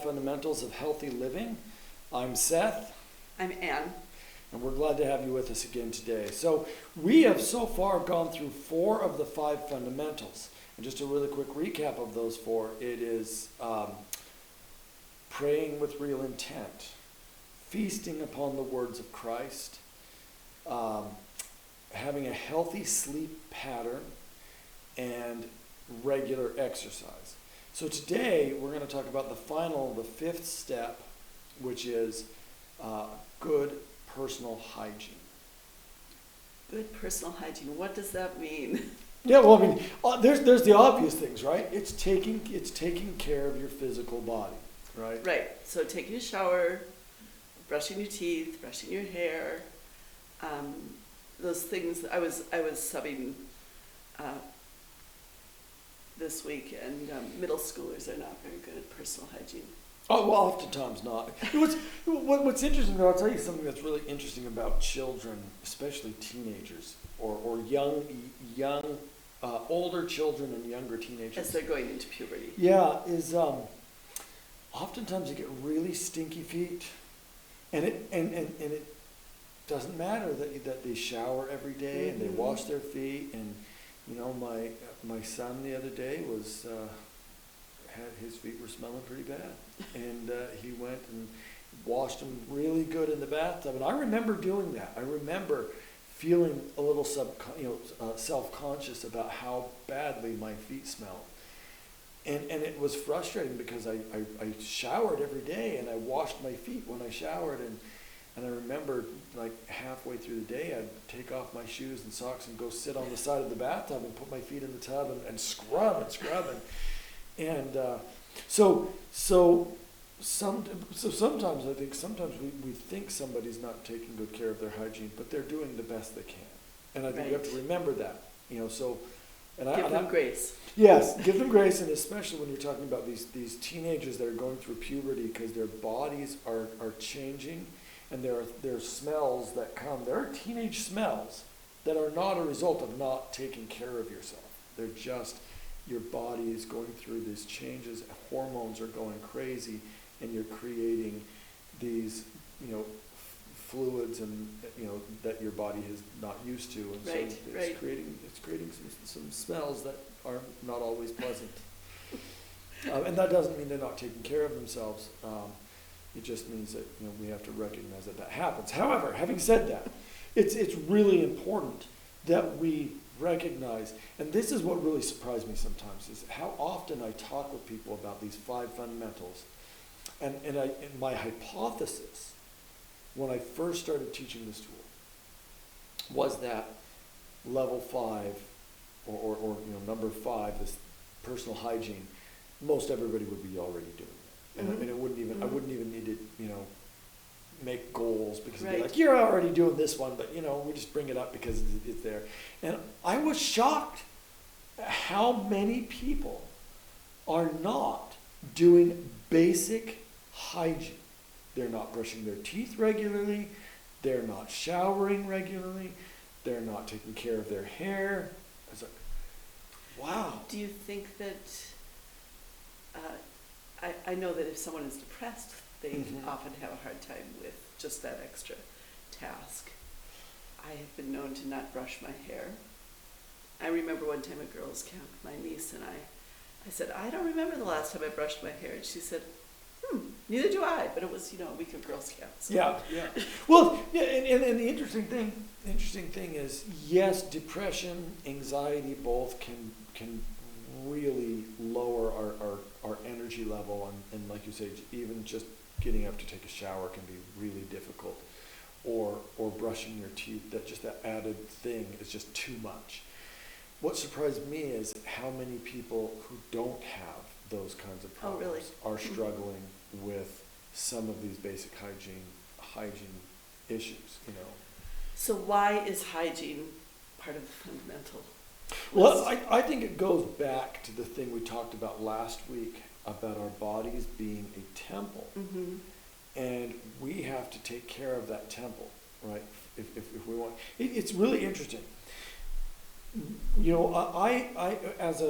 Fundamentals of Healthy Living. I'm Seth. I'm Anne. And we're glad to have you with us again today. So we have so far gone through 4 of the 5 fundamentals. And just a really quick recap of those 4, it is praying with real intent, feasting upon the words of Christ, having a healthy sleep pattern, and regular exercise. So today we're going to talk about the 5th step, which is good personal hygiene. Good personal hygiene. What does that mean? Yeah, well, I mean, there's the obvious things, right? It's taking care of your physical body, right? Right. So taking a shower, brushing your teeth, brushing your hair, those things. I was subbing this week, and middle schoolers are not very good at personal hygiene. Oh, well, oftentimes not. What's interesting, though, I'll tell you something that's really interesting about children, especially teenagers, or young, older children and younger teenagers. As they're going into puberty. Yeah, is oftentimes you get really stinky feet, and it doesn't matter that they shower every day and they wash their feet. And you know, my son the other day had his feet were smelling pretty bad, and he went and washed them really good in the bathtub. And I remember doing that. I remember feeling a little self-conscious about how badly my feet smelled. And it was frustrating because I showered every day and I washed my feet when I showered, and I remember like halfway through the day I'd take off my shoes and socks and go sit on the side of the bathtub and put my feet in the tub and scrub. So sometimes I think we think somebody's not taking good care of their hygiene, but they're doing the best they can. And I think you have to remember that, you know, so. Give them grace. Yes, give them grace, and especially when you're talking about these teenagers that are going through puberty, because their bodies are changing, and there are smells that come. There are teenage smells that are not a result of not taking care of yourself. They're just your body is going through these changes, hormones are going crazy, and you're creating these, you know, fluids and, you know, that your body is not used to, and so it's creating some smells that are not always pleasant. And that doesn't mean they're not taking care of themselves. It just means that, you know, we have to recognize that happens. However, having said that, it's really important that we recognize, and this is what really surprised me sometimes, is how often I talk with people about these 5 fundamentals, and my hypothesis when I first started teaching this tool was that level 5 or you know, number 5, this personal hygiene, most everybody would be already doing it, and it wouldn't even I wouldn't even need to, you know, make goals, because it'd be like, you're already doing this one, but you know, we just bring it up because it's there. And I was shocked at how many people are not doing basic hygiene. They're not brushing their teeth regularly, they're not showering regularly, they're not taking care of their hair. I was like, wow. Do you think that, I know that if someone is depressed, they often have a hard time with just that extra task. I have been known to not brush my hair. I remember one time at girls' camp, my niece and I said, I don't remember the last time I brushed my hair. And she said, neither do I. But it was, you know, a week of girls' camp. So. Yeah. Well, yeah, and the interesting thing is, yes, depression, anxiety, both can really lower our energy level, and like you say, even just getting up to take a shower can be really difficult, or brushing your teeth. That added thing is just too much. What surprised me is how many people who don't have those kinds of problems are struggling with some of these basic hygiene issues, you know. So why is hygiene part of the fundamental? Well, I think it goes back to the thing we talked about last week about our bodies being a temple. And we have to take care of that temple, right? If we want. It's really interesting. You know, I as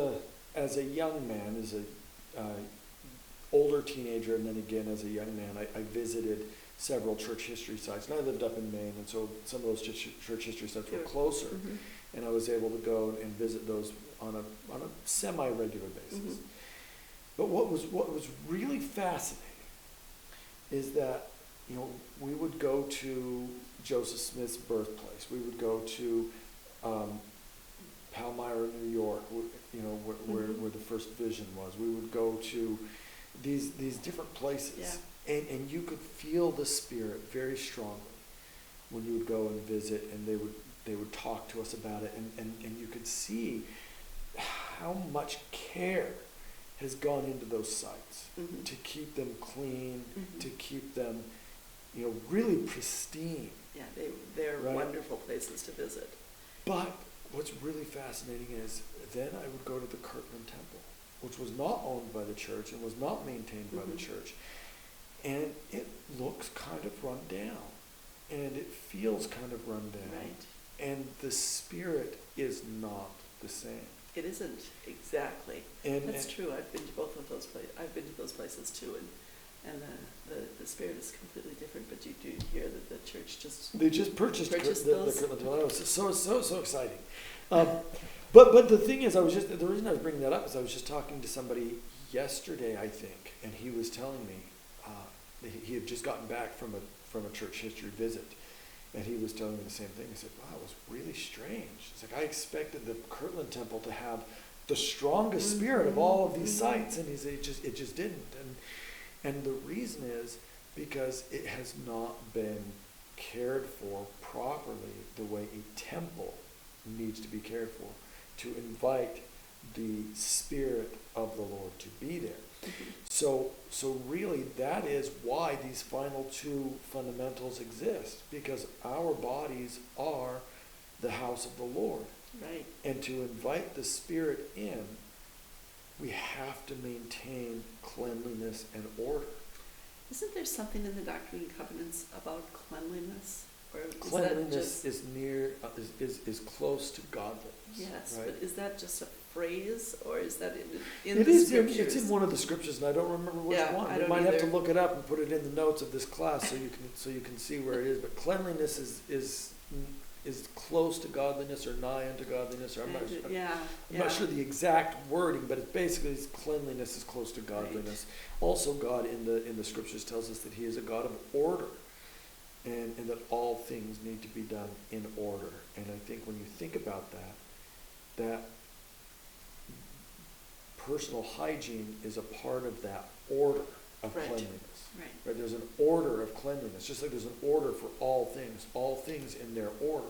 a young man, older teenager, and then again as a young man, I visited several church history sites. And I lived up in Maine, and so some of those church history sites were closer. Mhm. And I was able to go and visit those on a semi-regular basis. Mhm. But what was really fascinating is that, you know, we would go to Joseph Smith's birthplace. We would go to Palmyra, New York, you know, where the first vision was. We would go to these different places, Yeah. and you could feel the Spirit very strongly when you would go and visit, and they would talk to us about it, and you could see how much care has gone into those sites Mhm. to keep them clean, Mhm. to keep them, you know, really pristine. Yeah, they're Right. wonderful places to visit. But what's really fascinating is then I would go to the Kirtland Temple, which was not owned by the church and was not maintained by the Mhm. church. And it looks kind of run down, and it feels kind of run down. Right. And the Spirit is not the same. It isn't exactly. And, That's and true. I've been to both of those places. I've been to those places too, and the spirit is completely different. But you do hear that the church just they just purchased, Purchased the those? Kirtland Temple. It was so exciting. But the thing is, the reason I was bringing that up is I was just talking to somebody yesterday, I think, and he was telling me that he had just gotten back from a church history visit, and he was telling me the same thing. He said, "Wow, it was really strange." It's like I expected the Kirtland Temple to have the strongest spirit of all of these sites, and he said it just didn't. And the reason is because it has not been cared for properly the way a temple needs to be cared for, to invite the Spirit of the Lord to be there. So really that is why these final two fundamentals exist, because our bodies are the house of the Lord. right. And to invite the Spirit in, we have to maintain cleanliness and order. Isn't there something in the Doctrine and Covenants about cleanliness, or is that Cleanliness just is near, is close to godliness. yes? right? But is that just a phrase, or is that in It the is scriptures? it's in one of the scriptures, and I don't remember which Yeah, one. I We don't might have to either. look it up and put it in the notes of this class so you can see where it is. But cleanliness is close to godliness or nigh unto godliness, or I'm not sure. Yeah, I'm not sure the exact wording, but it basically is cleanliness is close to godliness. Also, God in the scriptures tells us that He is a God of order, and that all things need to be done in order. And I think when you think about that personal hygiene is a part of that order of Right. cleanliness. right. Right? There's an order of cleanliness, just like there's an order for all things in their order.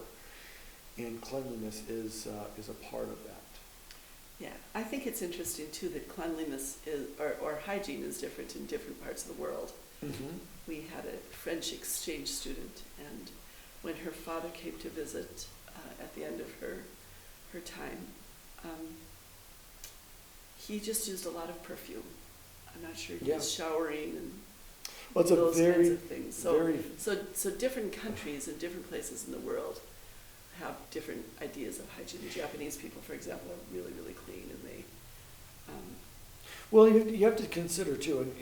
And cleanliness is a part of that. Yeah, I think it's interesting too that cleanliness is, or hygiene is different in different parts of the world. Mm-hmm. We had a French exchange student, and when her father came to visit at the end of her time, he just used a lot of perfume. I'm not sure he Yeah. was showering and Well, it's a those kinds very, of things. So, very, so different countries and different places in the world have different ideas of hygiene. The Japanese people, for example, are really, really clean, and they, well, you have to consider too, and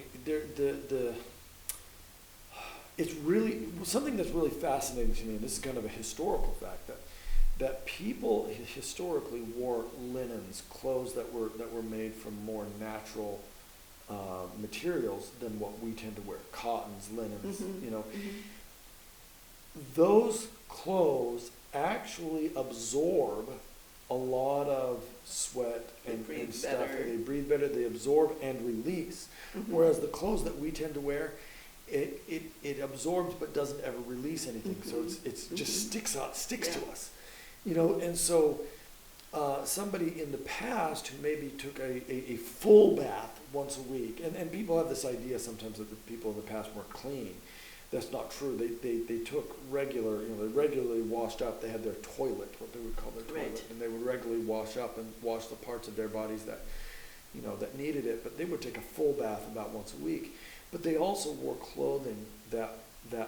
it's really, something that's really fascinating to me, and this is kind of a historical fact, that people historically wore linens, clothes that were made from more natural materials than what we tend to wear, cottons, linens, Mhm. you know. Those clothes actually absorb a lot of sweat They and breathe stuff. better. They breathe better, they absorb and release. Mhm. Whereas the clothes that we tend to wear, it absorbs but doesn't ever release anything. So it's just sticks to Yeah. us. You know, and so somebody in the past who maybe took a full bath once a week, and people have this idea sometimes that the people in the past weren't clean. That's not true. They took regular, they regularly washed up. They had their toilet, what they would call their toilet, Right. and they would regularly wash up and wash the parts of their bodies that, that needed it. But they would take a full bath about once a week. But they also wore clothing that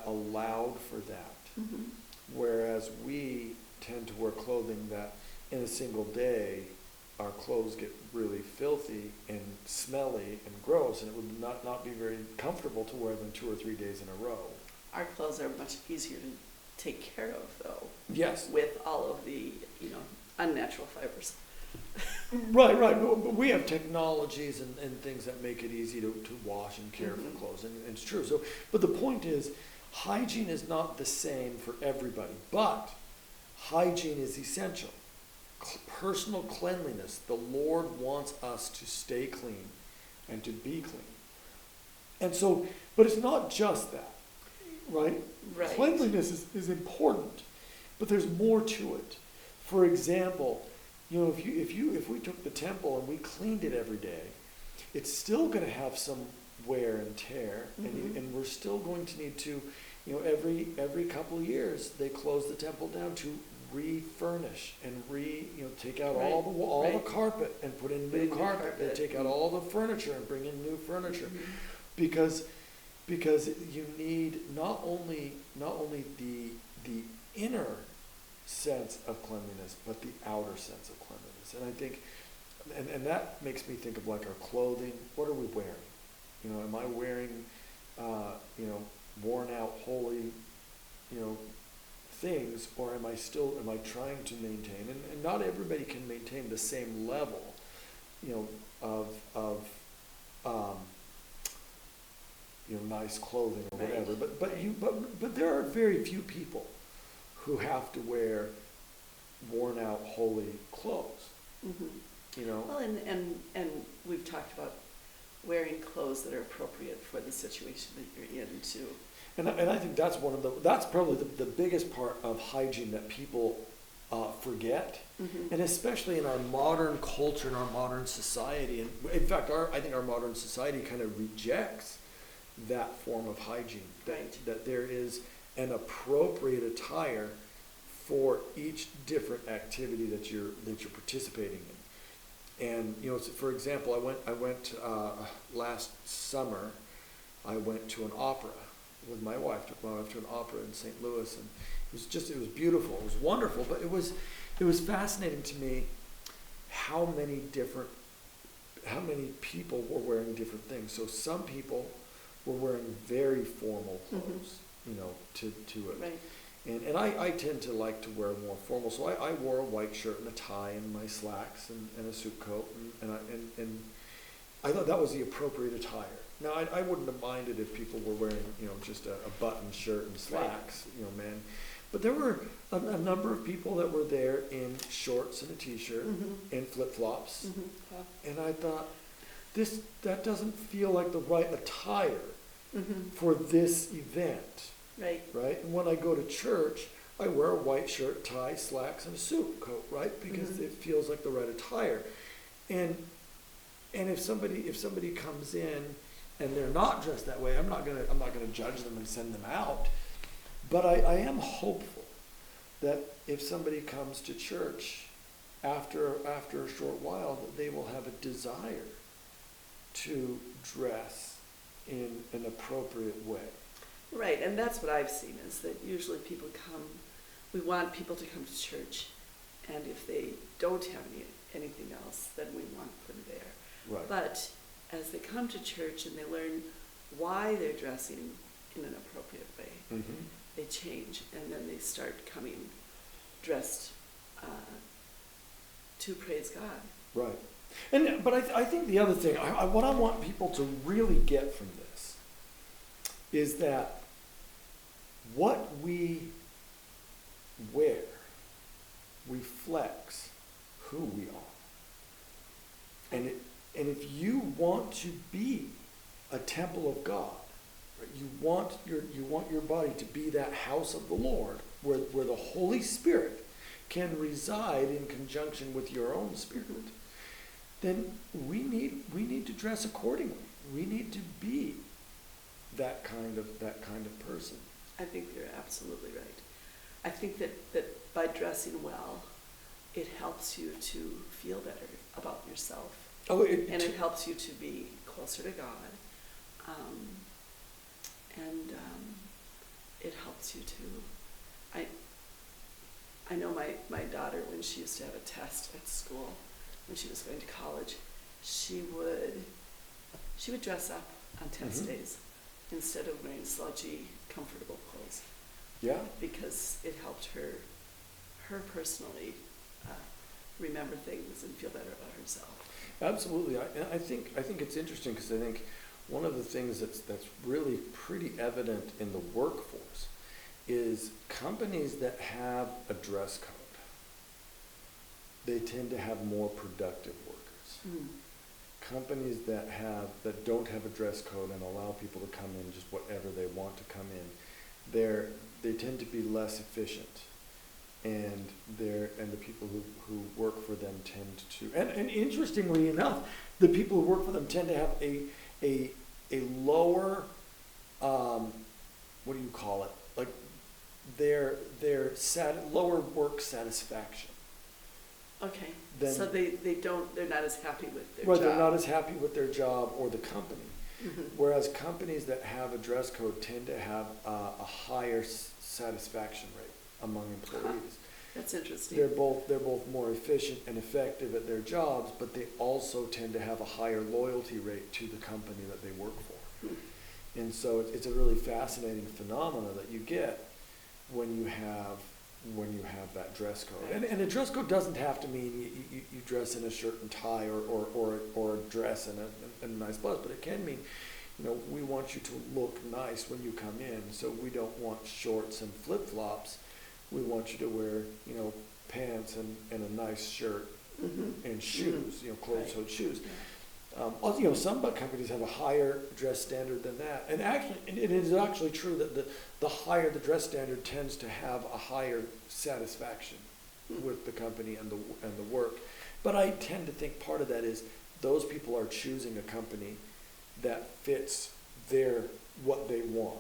allowed for that. Whereas we tend to wear clothing that in a single day our clothes get really filthy and smelly and gross, and it would not be very comfortable to wear them 2 or 3 days in a row. Our clothes are much easier to take care of, though, Yes. with all of the, unnatural fibers. Right. But we have technologies and things that make it easy to wash and care for clothes, and it's true. So, but the point is, hygiene is not the same for everybody, but hygiene is essential. Personal cleanliness. The Lord wants us to stay clean and to be clean. And so, but it's not just that, right? Right. Cleanliness is important, but there's more to it. For example, if we took the temple and we cleaned it every day, it's still going to have some wear and tear, and we're still going to need to, every couple of years they close the temple down to refurnish and take out all the carpet and put in new carpet, and take out all the furniture and bring in new furniture, because you need not only the inner sense of cleanliness, but the outer sense of cleanliness. And I think, and that makes me think of like our clothing. What are we wearing? Am I wearing, worn out, holy, things, or am I trying to maintain? And not everybody can maintain the same level, of nice clothing or whatever. But there are very few people who have to wear worn out, holy clothes. Well, and we've talked about wearing clothes that are appropriate for the situation that you're in too. And I think that's that's probably the biggest part of hygiene that people forget, and especially in our modern culture, in our modern society. And in fact, I think our modern society kind of rejects that form of hygiene. That there is an appropriate attire for each different activity that you're participating in. And for example, I went last summer. I went to an opera with my wife. Took my wife to an opera in St. Louis, and it was beautiful. It was wonderful, but it was fascinating to me how many people were wearing different things. So some people were wearing very formal clothes, to it. Right. And I tend to like to wear more formal, so I wore a white shirt and a tie and my slacks and a suit coat, and I thought that was the appropriate attire. Now I wouldn't have minded if people were wearing just a button shirt and slacks, man. But there were a number of people that were there in shorts and a t-shirt and flip-flops, and I thought that doesn't feel like the right attire for this event. Right? And when I go to church, I wear a white shirt, tie, slacks, and a suit coat, right? Because it feels like the right attire. And if somebody comes in and they're not dressed that way, I'm not gonna judge them and send them out. But I am hopeful that if somebody comes to church after a short while, that they will have a desire to dress in an appropriate way. Right, and that's what I've seen, is that usually we want people to come to church, and if they don't have anything else, then we want them there. Right. But as they come to church and they learn why they're dressing in an appropriate way, they change, and then they start coming dressed to praise God. Right. But I think the other thing, what I want people to really get from this is that what we wear reflects who we are. And if you want to be a temple of God, right, you want your body to be that house of the Lord where the Holy Spirit can reside in conjunction with your own spirit, then we need to dress accordingly. We need to be that kind of person. I think you're absolutely right. I think that by dressing well, it helps you to feel better about yourself. And it helps you to be closer to God. It helps you to... I know my daughter, when she used to have a test at school, when she was going to college, she would dress up on test Mhm. days instead of wearing slouchy, comfortable clothes, Yeah, because it helped her personally remember things and feel better about herself. absolutely. I think it's interesting because I think one of the things that's really pretty evident in the workforce is companies that have a dress code, they tend to have more productive workers. Mm. Companies that don't have a dress code and allow people to come in just whatever they want to come in, they tend to be less efficient, and the people who work for them tend to, and interestingly enough, the people who work for them tend to have a lower, what do you call it, like their lower work satisfaction. Okay, Then- so they're not as happy with their Right, job. they're not as happy with their job or the company. Mhm. Whereas companies that have a dress code tend to have a higher satisfaction rate among employees. That's interesting. They're both more efficient and effective at their jobs, but they also tend to have a higher loyalty rate to the company that they work for. Hmm. And so it's a really fascinating phenomena that you get when you have that dress code. And a dress code doesn't have to mean you dress in a shirt and tie or a dress and a nice blouse, but it can mean, we want you to look nice when you come in, so we don't want shorts and flip-flops. We want you to wear, pants and a nice shirt Mhm. and shoes, closed-toed shoes. Yeah. Also, some companies have a higher dress standard than that. And actually, it is actually true that the higher the dress standard tends to have a higher satisfaction with the company and the work. But I tend to think part of that is those people are choosing a company that fits what they want.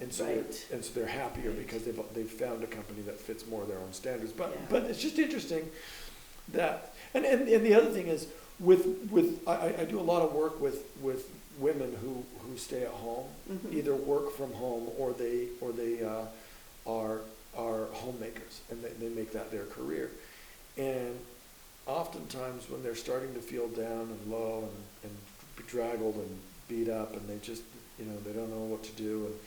And so, Right. they're happier Right. because they've found a company that fits more their own standards. But Yeah. but it's just interesting that, and the other thing is, I do a lot of work with women who stay at home, Mhm. either work from home or they are homemakers, and they make that their career. And oftentimes when they're starting to feel down and low and bedraggled and beat up, and they just they don't know what to do, and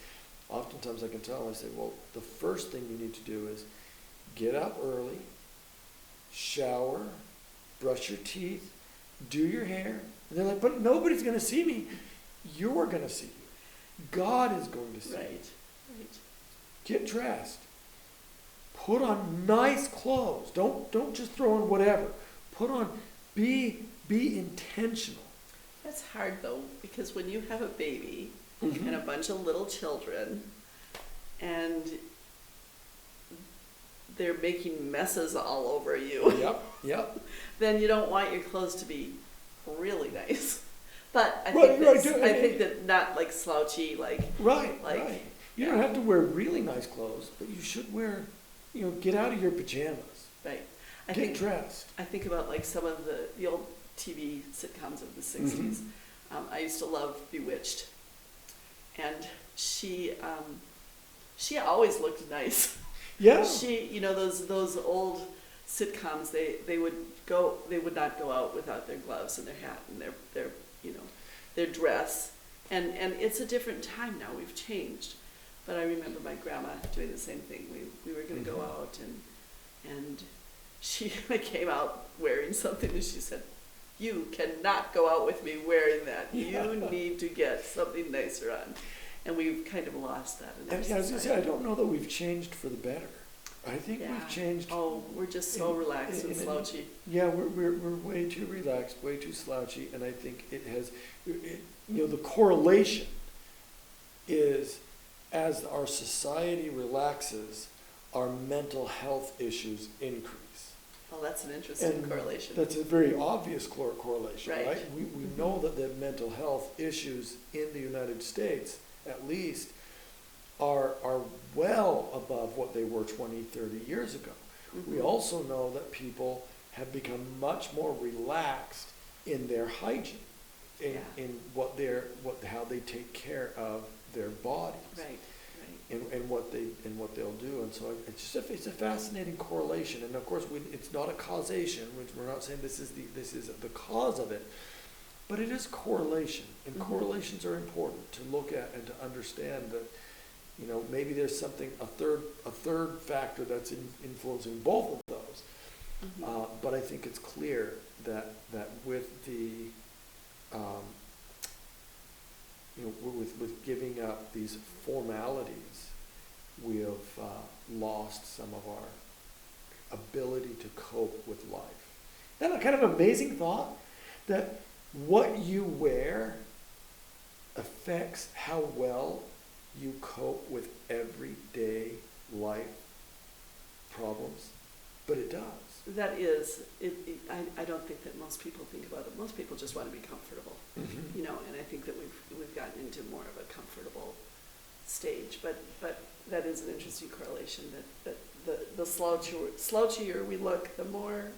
oftentimes I can tell them, I say, well, the first thing you need to do is get up early, shower, brush your teeth, do your hair. And they're like, but nobody's going to see me. You're going to see you. God is going to see you. Right, right. Get dressed. Put on nice clothes. Don't just throw on whatever. Be intentional. That's hard though, because when you have a baby Mhm. and a bunch of little children and they're making messes all over you, Yep. then you don't want your clothes to be really nice. But I Right, think right, I think that not like slouchy, Right. You don't yeah. have to wear really nice clothes, but you should wear, get out of your pajamas. right. Get dressed. I think about like some of the old TV sitcoms of the 60s. I used to love Bewitched, and she always looked nice. Yeah. She, those old sitcoms, they would not go out without their gloves and their hat and their dress, and it's a different time now. We've changed, but I remember my grandma doing the same thing. We were going to go out, and she came out wearing something, and she said, "You cannot go out with me wearing that. You need to get something nicer on." And we've kind of lost that in our And I was going to say, I society. don't know that we've changed for the better. I think Yeah. we've changed. Oh, we're just so relaxed and slouchy. Yeah, we're way too relaxed, way too slouchy, and I think the correlation is, as our society relaxes, our mental health issues increase. Oh, that's an interesting And correlation. that's a very obvious correlation, Right. right? We know that the mental health issues in the United States, at least, are well above what they were 20, 30 years ago. We Mhm. also know that people have become much more relaxed in their hygiene, in how they take care of their bodies, Right, and what they'll do. And so it's a fascinating correlation. And of course, it's not a causation, which we're not saying this is the cause of it, but it is correlation. And Mhm. correlations are important to look at and to understand that, you know, maybe there's something, a third factor that's influencing both of those. Mhm. But I think it's clear that with the, you know, with giving up these formalities, we have lost some of our ability to cope with life. Isn't that a kind of amazing thought? That what you wear affects how well you cope with everyday life problems? But it does. That is, I don't think that most people think about it. Most people just want to be comfortable, Mm-hmm. you know, and I think that we've gotten into more of a comfortable stage. But that is an interesting correlation that the slouchier we look, the more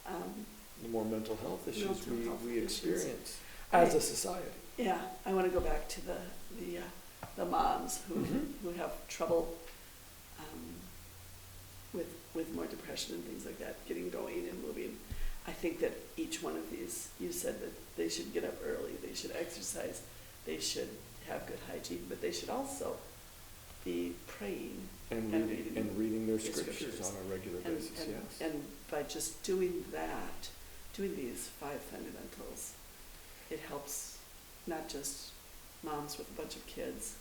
The more mental health issues Mental health we issues. experience as a society. yeah. I want to go back to the moms Mhm. who have trouble with more depression and things like that, getting going and moving. I think that each one of these, you said that they should get up early, they should exercise, they should have good hygiene, but they should also be praying And reading their scriptures on a regular basis, yes. and by just doing that, doing these 5 fundamentals, it helps not just moms with a bunch of kids,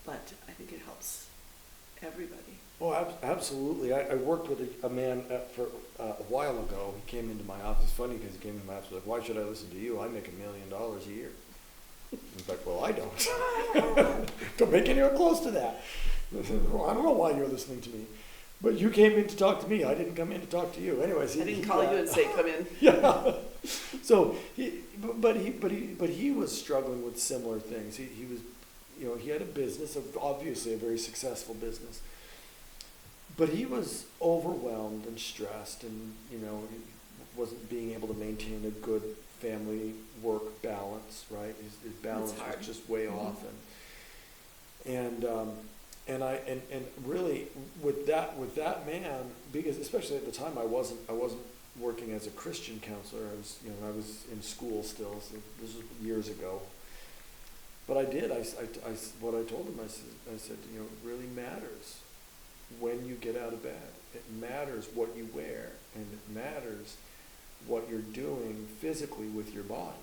but I think it helps everybody. Oh, absolutely. I worked with a man for a while ago. He came into my office. Funny because he came into my office like, "Why should I listen to you? I make $1 million a year." He's like, "Well, I don't. Don't make anywhere close to that." I said, "Well, I don't know why you're listening to me, but you came in to talk to me. I didn't come in to talk to you." Anyways, I didn't call you and say, "Come in." Yeah. So he was struggling with similar things. He was, you know, he had a business, obviously a very successful business. But he was overwhelmed and stressed, and, you know, he wasn't being able to maintain a good family work balance, right? His balance hard. was just way Mhm. off, and really with that man, because especially at the time I wasn't working as a Christian counselor. I was in school still, so this was years ago. But I did. What I told him, I said, you know, it really matters when you get out of bed. It matters what you wear, and it matters what you're doing physically with your body.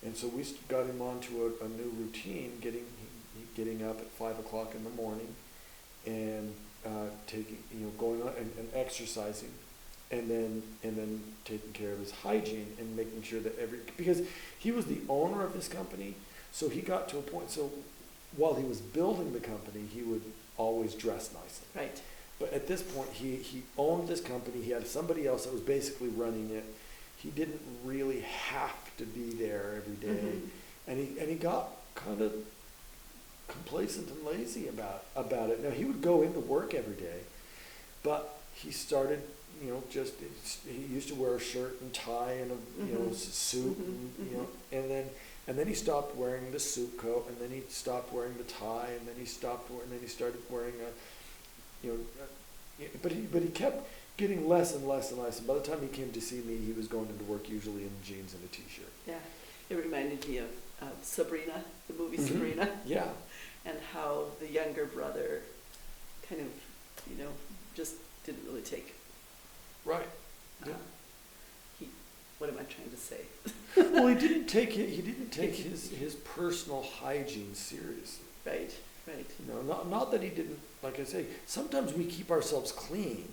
And so we got him onto a new routine, getting up at 5 o'clock in the morning, and going on and exercising, and then taking care of his hygiene and making sure that because he was the owner of this company, so he got to a point. So while he was building the company, he would always dress nicely. Right. But at this point, he owned this company. He had somebody else that was basically running it. He didn't really have to be there every day, Mhm. and he got kind of complacent and lazy about it. Now he would go into work every day, but he started, you know, he used to wear a shirt and tie and a suit, and then he stopped wearing the suit coat, and then he stopped wearing the tie, and then he started wearing but he kept getting less and less and less. And by the time he came to see me, he was going into work usually in jeans and a t-shirt. Yeah, it reminded me of Sabrina, the movie Mhm. Sabrina, Yeah. and how the younger brother kind of, you know, just didn't really take. Right. Yeah. What am I trying to say? Well, he didn't take his personal hygiene seriously. Right, right. You know, not that he didn't. Like I say, sometimes we keep ourselves clean,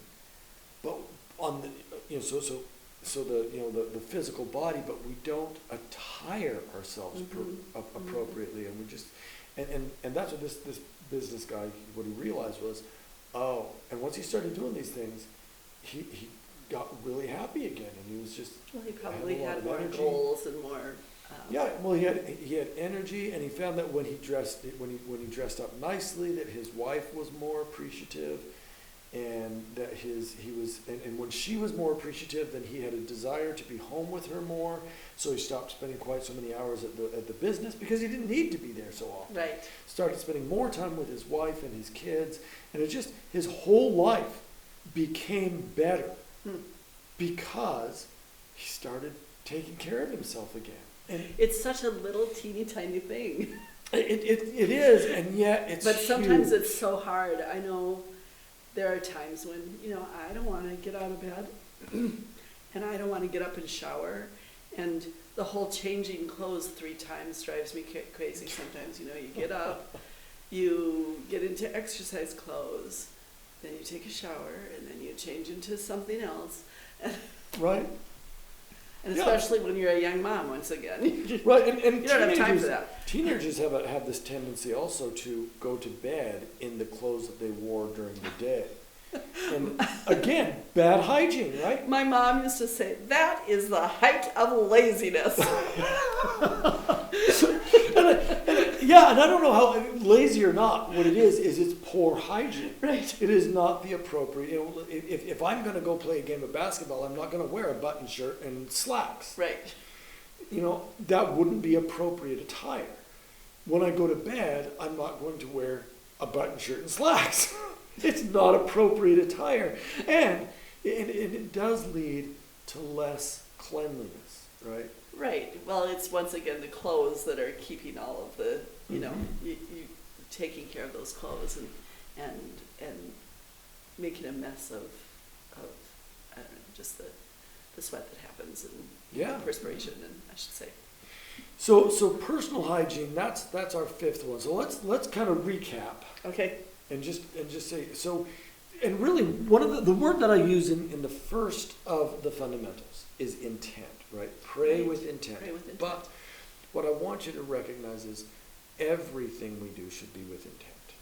but on the the physical body, but we don't attire ourselves appropriately, and we just and that's what this business guy, what he realized was, and once he started doing these things, he got really happy again, and he was just. Well, he probably had a lot had of more energy. goals and more. Yeah, well, he had energy, and he found that when he dressed up nicely, that his wife was more appreciative, and that and when she was more appreciative, then he had a desire to be home with her more. So he stopped spending quite so many hours at the business because he didn't need to be there so often. Right. Started spending more time with his wife and his kids, and it just, his whole life became better because he started taking care of himself again. And It's such a little teeny tiny thing. it is, and yet it's But sometimes huge. it's so hard. I know there are times when, I don't want to get out of bed and I don't want to get up and shower. And the whole changing clothes 3 times drives me crazy sometimes. You get up, you get into exercise clothes, then you take a shower, and then you change into something else. Right? And Yeah. especially when you're a young mom, once again. Right, and You don't have time for that. Teenagers have this tendency also to go to bed in the clothes that they wore during the day. And again, bad hygiene, right? My mom used to say, that is the height of laziness. Yeah, and I don't know how lazy or not. What it is it's poor hygiene. Right. It is not the appropriate. If I'm going to go play a game of basketball, I'm not going to wear a button shirt and slacks. Right. That wouldn't be appropriate attire. When I go to bed, I'm not going to wear a button shirt and slacks. It's not appropriate attire, and it does lead to less cleanliness, right? Right. Well, it's once again the clothes that are keeping all of the, you taking care of those clothes and making a mess of I don't know, just the sweat that happens and Yeah. the perspiration, and I should say. So personal hygiene. That's our 5th one. So let's kind of recap Okay. and just say so. And really, one of the word that I use in the first of the fundamentals is intent. Right? Pray Right. with intent. Pray with intent. But what I want you to recognize is everything we do should be with intent.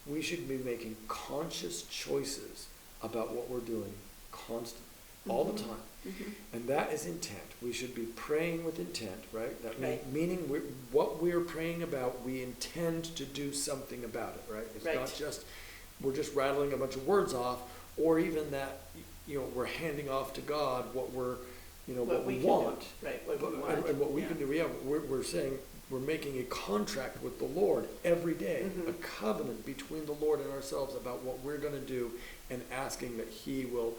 We should be making conscious choices about what we're doing constantly, all the time. Mm-hmm. And that is intent. We should be praying with intent, right? That Right. meaning what we're praying about, we intend to do something about it, right? It's Right. not just, we're just rattling a bunch of words off, or even that, we're handing off to God what we're, what we can want. do. Right. What we And, want. and what we Yeah. can do, we're saying we're making a contract with the Lord every day, Mhm. a covenant between the Lord and ourselves about what we're going to do, and asking that He will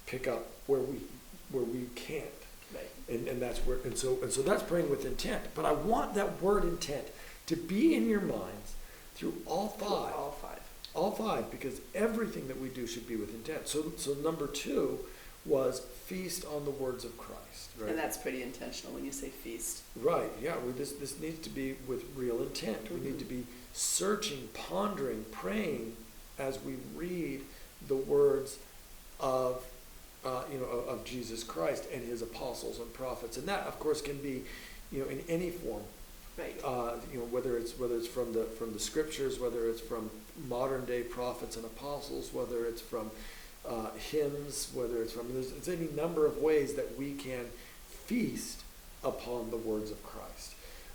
pick up where we can't. Right. And that's where, and so that's praying with intent. But I want that word intent to be in your minds through all 5. All 5, because everything that we do should be with intent. So number 2 was feast on the words of Christ, right? And that's pretty intentional when you say feast. Right, yeah, this needs to be with real intent. We need to be searching, pondering, praying as we read the words of of Jesus Christ and His apostles and prophets. And that, of course, can be, in any form. Right. Whether it's from the scriptures, whether it's from modern day prophets and apostles, whether it's from hymns, whether it's from, there's any number of ways that we can feast upon the words of Christ.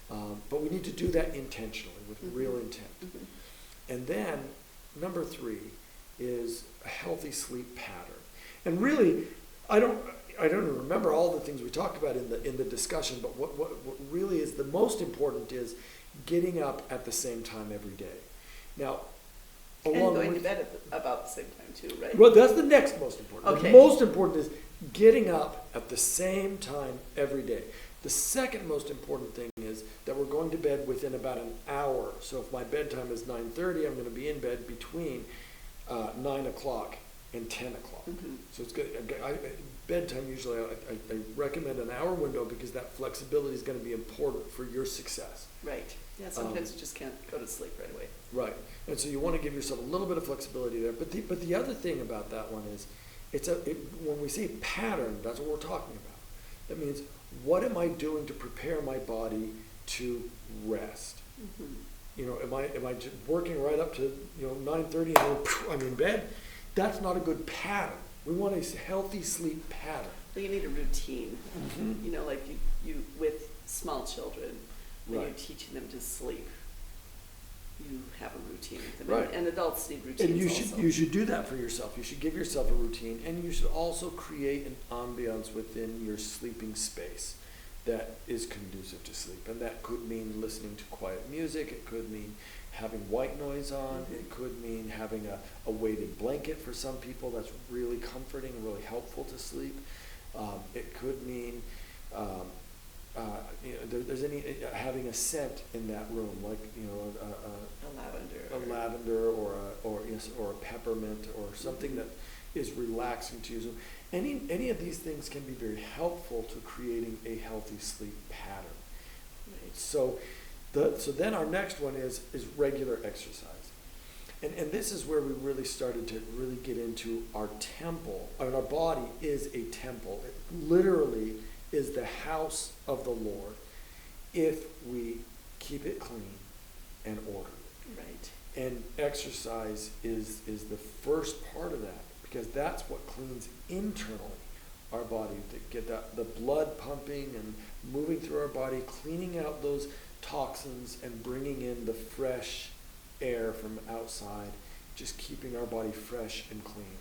But we need to do that intentionally, with real intent. Mm-hmm. And then number 3 is a healthy sleep pattern. And really, I don't remember all the things we talked about in the discussion, but what really is the most important is getting up at the same time every day. Now, And along going with to bed at about the same time too, right? well, that's the next most important. Okay. The most important is getting up at the same time every day. The second most important thing is that we're going to bed within about an hour. So if my bedtime is 9:30, I'm going to be in bed between 9 o'clock and 10 o'clock. Mm-hmm. So it's good. Bedtime usually I recommend an hour window, because that flexibility is going to be important for your success. Right. Yeah, sometimes you just can't go to sleep right away. Right. And so you want to give yourself a little bit of flexibility there. But the other thing about that one is, when we say pattern, that's what we're talking about. That means, what am I doing to prepare my body to rest? Mm-hmm. Am I just working right up to 9:30 and then I'm in bed? That's not a good pattern. We want a healthy sleep pattern. Well, you need a routine. Mm-hmm. Like you with small children, when you're Right. teaching them to sleep. you have a routine with them. Right. And adults need routines And also. you should do that for yourself. You should give yourself a routine, and you should also create an ambiance within your sleeping space that is conducive to sleep. And that could mean listening to quiet music. It could mean having white noise on. Mhm. It could mean having a weighted blanket for some people. That's really comforting and really helpful to sleep. It could mean there's any having a scent in that room, like A lavender. a lavender or a peppermint or something Mhm. that is relaxing to you. So any of these things can be very helpful to creating a healthy sleep pattern. Right. So then our next one is regular exercise. And this is where we really started to really get into our temple. I mean, our body is a temple. It literally is the house of the Lord if we keep it clean and ordered. Right. And exercise is the first part of that, because that's what cleans internally our body, to get the blood pumping and moving through our body, cleaning out those toxins and bringing in the fresh air from outside, just keeping our body fresh and clean.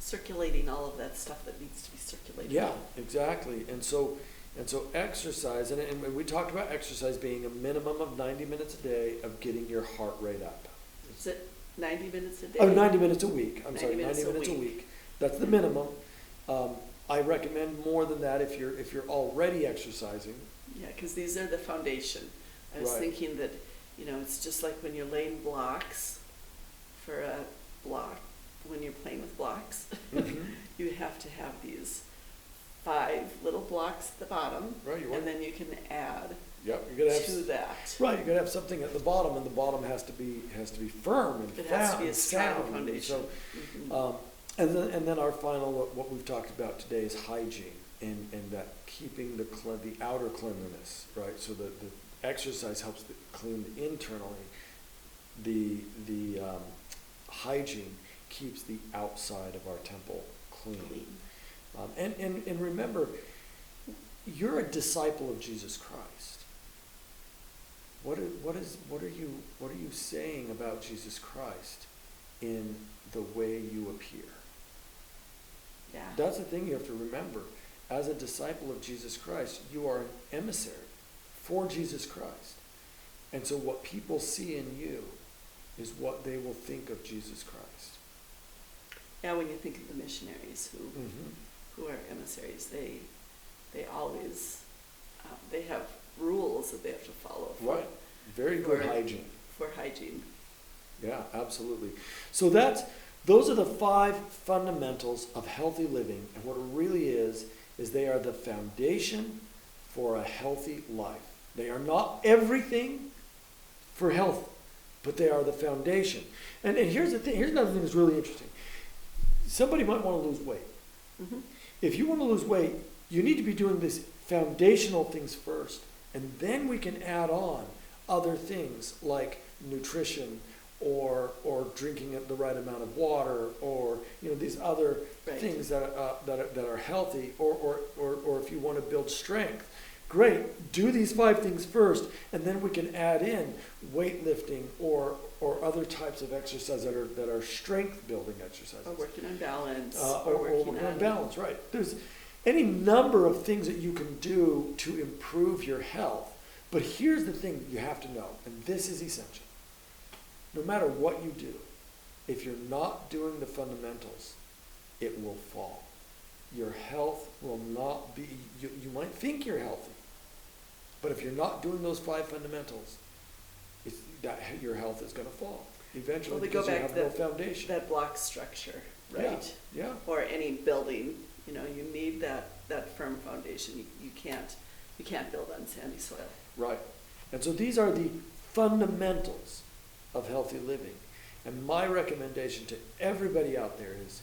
Circulating all of that stuff that needs to be circulated. Yeah, exactly. And so exercise, and we talked about exercise being a minimum of 90 minutes a day of getting your heart rate up. Is it 90 minutes a day? Oh, 90 minutes a week. 90 minutes a week. That's the minimum. I recommend more than that if you're already exercising. Yeah, because these are the foundation. I was Right. thinking that, it's just like when you're laying blocks for a block, when you're playing with blocks, Mhm. you have to have these 5 little blocks at the bottom, Right, you want. and then you can add Yep, you're gonna have. to that. Right, you're gonna have something at the bottom, and the bottom has to be firm and It has to be a and strong sound. foundation. So, Mhm. and then our final, what we've talked about today is hygiene, and that keeping the outer cleanliness, right? So the exercise helps clean internally. The hygiene keeps the outside of our temple clean. Clean. And remember, you're a disciple of Jesus Christ. What are you saying about Jesus Christ in the way you appear? Yeah. That's the thing you have to remember. As a disciple of Jesus Christ, you are an emissary for Jesus Christ. And so what people see in you is what they will think of Jesus Christ. Yeah, when you think of the missionaries Mm-hmm. who are emissaries, they always, they have rules that they have to follow Right. Very good For- hygiene. for hygiene. Yeah, absolutely. So those are the 5 fundamentals of healthy living. And what it really is they are the foundation for a healthy life. They are not everything for health, but they are the foundation. And here's the thing, here's another thing that's really interesting. Somebody might want to lose weight. Mm-hmm. If you want to lose weight, you need to be doing these foundational things first, and then we can add on other things like nutrition or drinking the right amount of water, or these other Right. things that are healthy, or if you want to build strength. Great, do these 5 things first, and then we can add in weightlifting or other types of exercise that are strength building exercises. Or working on balance. Or working on balance, right. There's any number of things that you can do to improve your health. But here's the thing that you have to know, and this is essential. No matter what you do, if you're not doing the fundamentals, it will fall. Your health will not be, you might think you're healthy, but if you're not doing those 5 fundamentals, your health is going to fall eventually, Well, we go because you back have to no foundation. that block structure, right? Yeah. Or any building, you need that firm foundation. You can't build on sandy soil. Right. And so these are the fundamentals of healthy living. And my recommendation to everybody out there is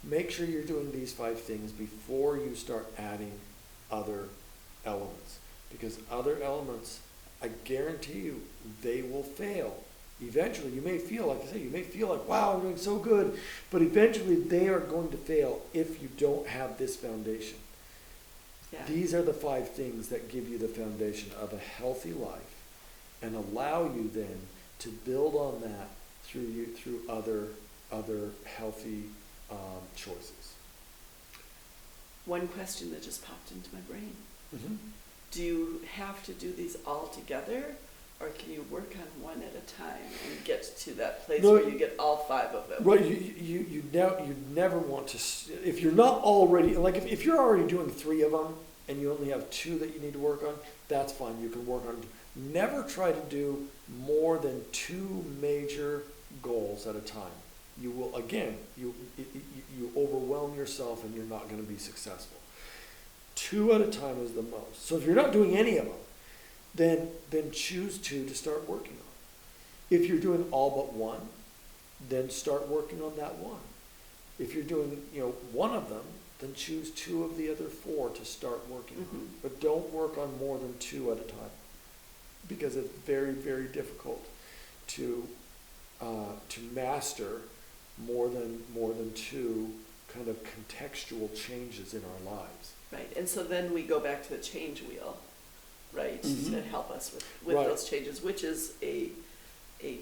make sure you're doing these 5 things before you start adding other elements. Because other elements, I guarantee you, they will fail. Eventually, you may feel, like I say, wow, I'm doing so good. But eventually, they are going to fail if you don't have this foundation. Yeah. These are the 5 things that give you the foundation of a healthy life and allow you then to build on that through other healthy choices. One question that just popped into my brain. Mm-hmm. Do you have to do these all together, or can you work on one at a time and get to that place No, where you get all 5 of them? Right, you never want to, if you're not already, like if you're already doing 3 of them and you only have 2 that you need to work on, that's fine, you can work on. Never try to do more than 2 major goals at a time. You will, again, you overwhelm yourself and you're not going to be successful. 2 at a time is the most. So if you're not doing any of them, then choose 2 to start working on. If you're doing all but 1, then start working on that 1. If you're doing, 1 of them, then choose 2 of the other 4 to start working on. But don't work on more than 2 at a time, because it's very, very difficult to master more than 2 kind of contextual changes in our lives. Right, and so then we go back to the change wheel, right, Mhm. to help us with Right. those changes, which is a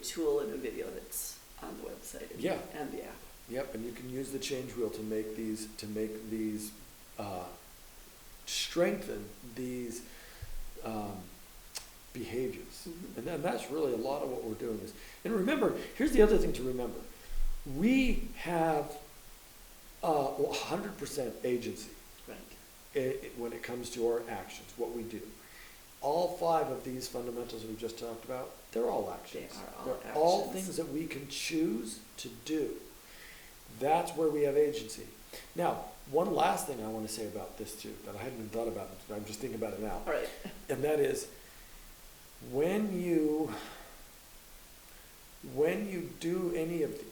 tool and a video that's on the website and, Yeah. and the app. Yep, and you can use the change wheel to make these strengthen these behaviors. Mhm. And then that's really a lot of what we're doing is. And remember, here's the other thing to remember. We have 100% agency Right. when it comes to our actions, what we do. All 5 of these fundamentals we've just talked about, they're all actions. They are all They're all actions. things that we can choose to do. That's where we have agency. Now, one last thing I want to say about this too, that I hadn't even thought about, I'm just thinking about it now. All right. And that is, when you do any of these,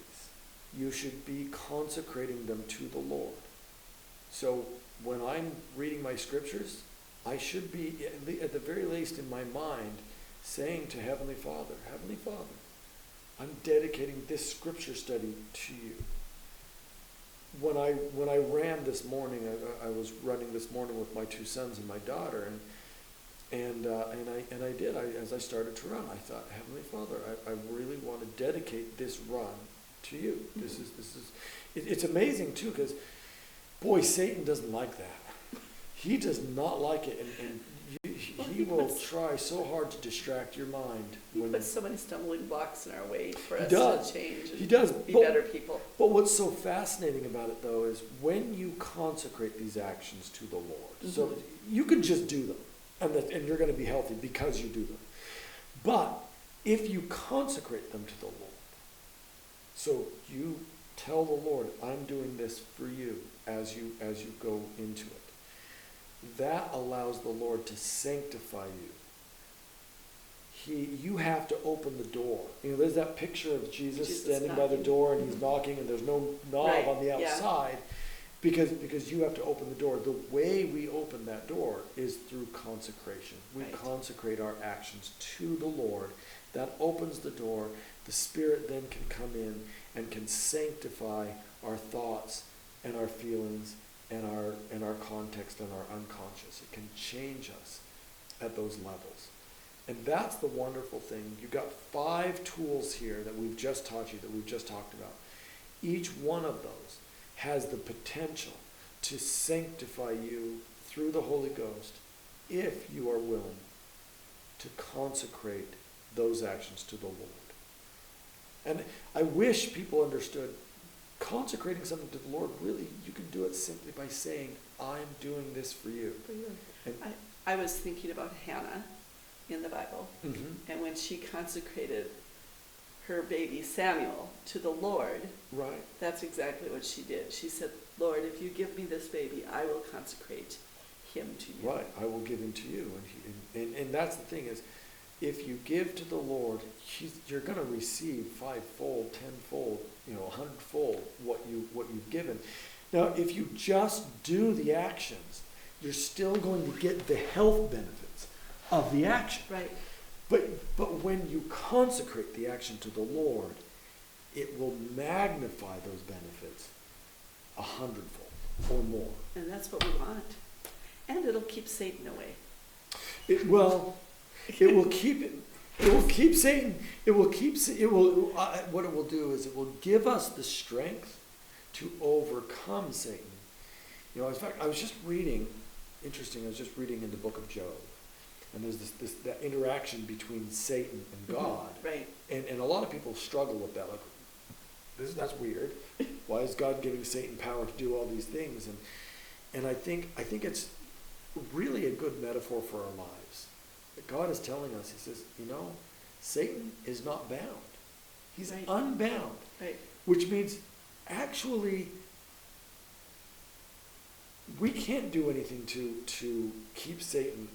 you should be consecrating them to the Lord. So when I'm reading my scriptures, I should be, at the very least in my mind, saying to Heavenly Father, I'm dedicating this scripture study to you. When I ran this morning, I was running this morning with my 2 sons and my daughter, and I did. As I started to run, I thought, Heavenly Father, I really want to dedicate this run to you. It's amazing too, because boy, Satan doesn't like that. He does not like it, and he will try so hard to distract your mind. He puts so many stumbling blocks in our way for us does. to change and He does. be better people. But what's so fascinating about it, though, is when you consecrate these actions to the Lord. So you can just do them, and you're going to be healthy because you do them. But if you consecrate them to the Lord, so you tell the Lord, I'm doing this for you as you go into it, that allows the Lord to sanctify you. You have to open the door. There's that picture of Jesus standing by the door and he's knocking and there's no knob on the outside, because you have to open the door. The way we open that door is through consecration. We consecrate our actions to the Lord. That opens the door. The Spirit then can come in and can sanctify our thoughts and our feelings and our context and our unconscious. It can change us at those levels. And that's the wonderful thing. You've got 5 tools here that we've just taught you, that we've just talked about. Each one of those has the potential to sanctify you through the Holy Ghost if you are willing to consecrate those actions to the Lord. And I wish people understood consecrating something to the Lord, really, you can do it simply by saying, I'm doing this for you. And, I was thinking about Hannah in the Bible, and when she consecrated her baby Samuel to the Lord, right. That's exactly what she did. She said, Lord, if you give me this baby, I will consecrate him to you. Right, I will give him to you. And that's the thing is, if you give to the Lord, you're going to receive 5-fold, 10-fold, 100-fold what you've given. Now, if you just do the actions, you're still going to get the health benefits of the action. Right. But when you consecrate the action to the Lord, it will magnify those benefits 100-fold or more. And that's what we want. And it'll keep Satan away. It will keep it. It will keep Satan. It will keep. It will. What it will do is it will give us the strength to overcome Satan. You know, in fact, I was just reading. Interesting. I was just reading in the book of Job, and there's that interaction between Satan and God. Right. And a lot of people struggle with that. Like, that's weird. Why is God giving Satan power to do all these things? And I think it's really a good metaphor for our lives. That God is telling us, he says, you know, Satan is not bound. He's Right. unbound. Right. Which means actually we can't do anything to keep Satan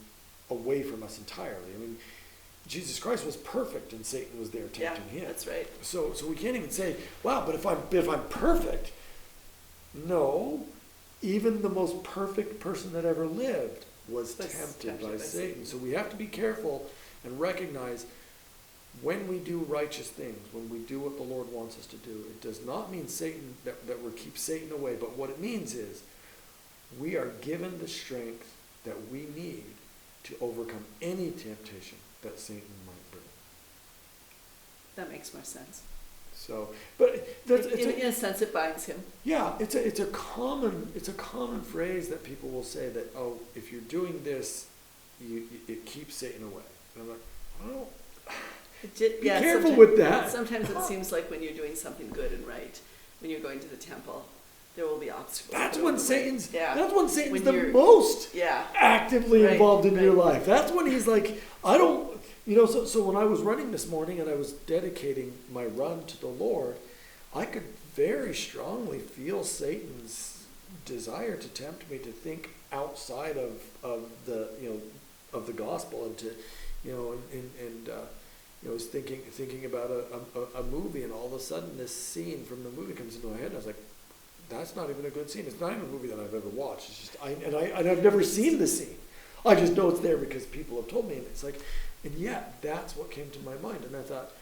away from us entirely. I mean, Jesus Christ was perfect and Satan was there Yeah, tempting him. that's right. So we can't even say, wow, but if I'm perfect. No, even the most perfect person that ever lived was tempted by Satan. So we have to be careful and recognize when we do righteous things, when we do what the Lord wants us to do, it does not mean Satan that we keep Satan away, but what it means is we are given the strength that we need to overcome any temptation that Satan might bring. That makes more sense. So, but that's, In a sense, it binds him. yeah, it's a common phrase that people will say that, oh, if you're doing this, it keeps Satan away. And I'm like, oh, be careful with that. Sometimes it seems like when you're doing something good and right, when you're going to the temple, there will be obstacles. That's when Satan's When the you're- most Yeah. actively Right, involved in your right. life. That's when he's like, I don't, you know, so when I was running this morning and I was dedicating my run to the Lord, I could very strongly feel Satan's desire to tempt me to think outside of the, you know, of the gospel and to, you know, you know, I was thinking about a movie, and all of a sudden this scene from the movie comes into my head, and I was like, that's not even a good scene. It's not even a movie that I've ever watched. It's just, I've never seen the scene. I just know it's there because people have told me, and it's like, and yet that's what came to my mind, and I thought,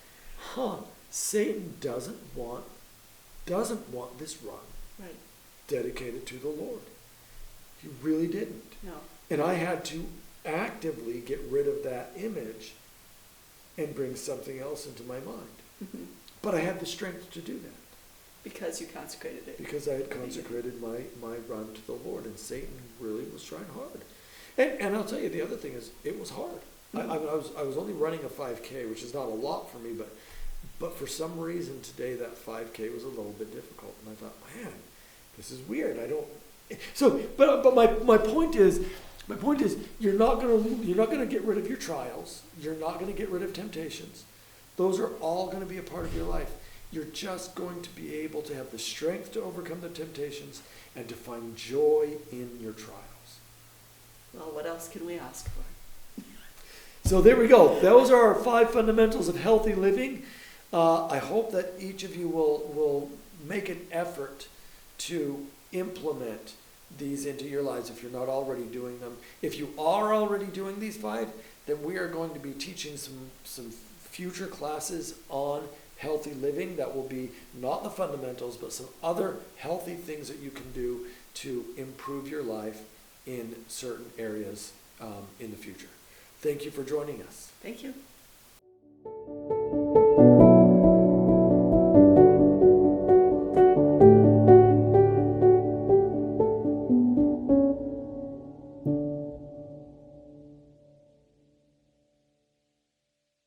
Satan doesn't want this run Right. dedicated to the Lord. He really didn't. No. And I had to actively get rid of that image and bring something else into my mind. Mhm. But I had the strength to do that Because you consecrated it. because I had consecrated my run to the Lord, and Satan really was trying hard. And I'll tell you, the other thing is, it was hard. I was only running a 5K, which is not a lot for me, but for some reason today that 5K was a little bit difficult, and I thought, man, this is weird. I don't. So, but my point is, you're not gonna get rid of your trials. You're not gonna get rid of temptations. Those are all gonna be a part of your life. You're just going to be able to have the strength to overcome the temptations and to find joy in your trials. Well, what else can we ask for? So there we go. Those are our 5 fundamentals of healthy living. I hope that each of you will make an effort to implement these into your lives if you're not already doing them. If you are already doing these 5, then we are going to be teaching some future classes on healthy living that will be not the fundamentals, but some other healthy things that you can do to improve your life in certain areas in the future. Thank you for joining us. Thank you.